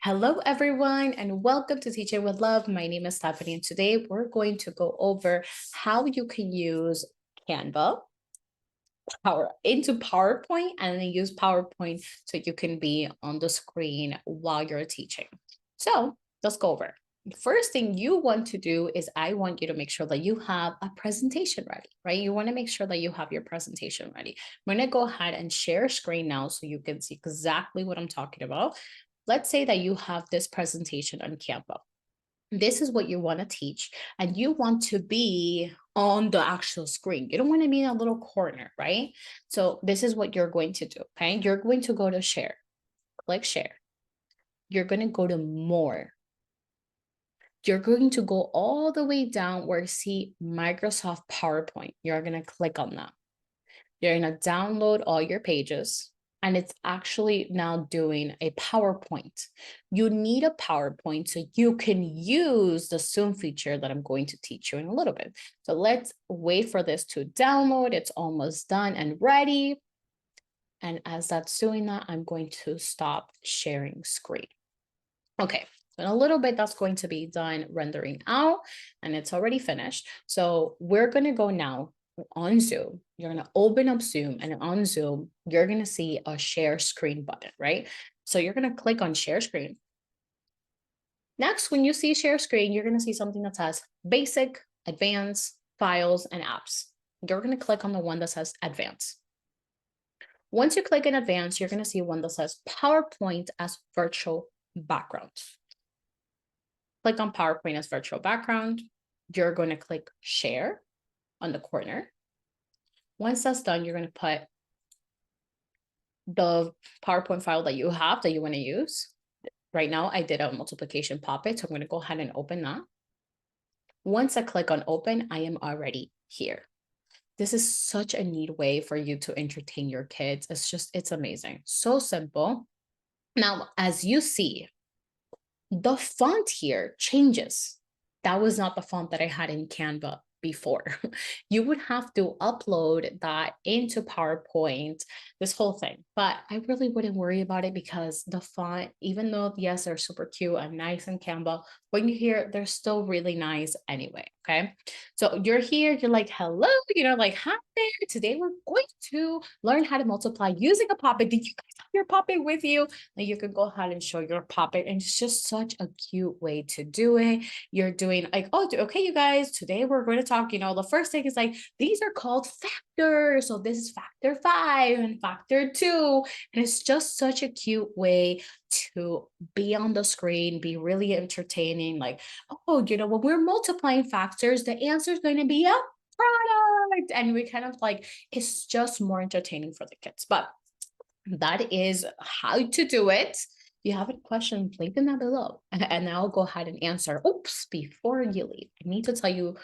Hello, everyone, and welcome to Teaching with Love. My name is Stephanie, and today we're going to go over how you can use Canva into PowerPoint and then use PowerPoint so you can be on the screen while you're teaching. So let's go over. First thing you want to do is I want you to make sure that you have a presentation ready, right? You want to make sure that you have your presentation ready. I'm going to go ahead and share screen now so you can see exactly what I'm talking about. Let's say that you have this presentation on Canva. This is what you want to teach, and you want to be on the actual screen. You don't want to be in a little corner, right? So this is what you're going to do, okay? You're going to go to share, click share. You're going to go to more. You're going to go all the way down where you see Microsoft PowerPoint. You're going to click on that. You're going to download all your pages, and it's actually now doing a PowerPoint. You need a PowerPoint so you can use the Zoom feature that I'm going to teach you in a little bit. So let's wait for this to download. It's almost done and ready. And as that's doing that, I'm going to stop sharing screen. Okay. In a little bit, that's going to be done rendering out, and it's already finished. So we're going to go now on Zoom. You're going to open up Zoom, and on Zoom, you're going to see a share screen button, right? So you're going to click on share screen. Next, when you see share screen, you're going to see something that says basic, advanced, files, and apps. You're going to click on the one that says advanced. Once you click in advanced, you're going to see one that says PowerPoint as virtual background. Click on PowerPoint as virtual background. You're going to click share on the corner. Once that's done, you're going to put the PowerPoint file that you have that you want to use. Right now, I did a multiplication Pop-it, so I'm going to go ahead and open that. Once I click on open, I am already here. This is such a neat way for you to entertain your kids. It's amazing. So simple. Now, as you see, the font here changes. That was not the font that I had in Canva before. You would have to upload that into PowerPoint, this whole thing. But I really wouldn't worry about it because the font, even though, yes, they're super cute and nice in Canva, when you hear, they're still really nice anyway, okay? So you're here, you're like, hello, like, hi there. Today we're going to learn how to multiply using a Pop-it. Did you guys have your Pop-it with you? And you can go ahead and show your Pop-it. And it's just such a cute way to do it. You're doing like, oh, okay, you guys, today we're going to talk, the first thing is like, these are called factors. So this is factor 5 and factor 2. And it's just such a cute way to be on the screen, be really entertaining. Like, oh, when we're multiplying factors, the answer is going to be a product. And we kind of like, it's just more entertaining for the kids. But that is how to do it. If you have a question, leave them down below and I'll go ahead and answer. Oops, before you leave, I need to tell you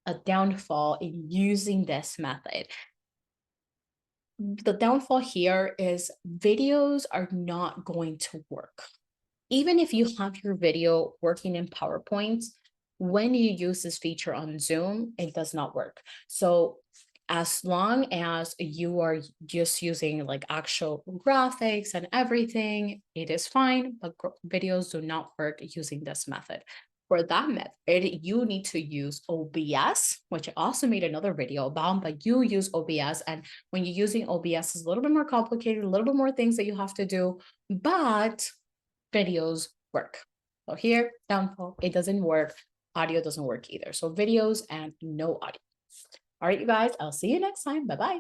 a downfall in using this method. The downfall here is videos are not going to work. Even if you have your video working in PowerPoint, when you use this feature on Zoom, it does not work. So as long as you are just using like actual graphics and everything, it is fine, but videos do not work using this method. For that method, you need to use OBS, which I also made another video about, but you use OBS. And when you're using OBS, it's a little bit more complicated, a little bit more things that you have to do, but videos work. So here, downfall, it doesn't work. Audio doesn't work either. So videos and no audio. All right, you guys, I'll see you next time. Bye-bye.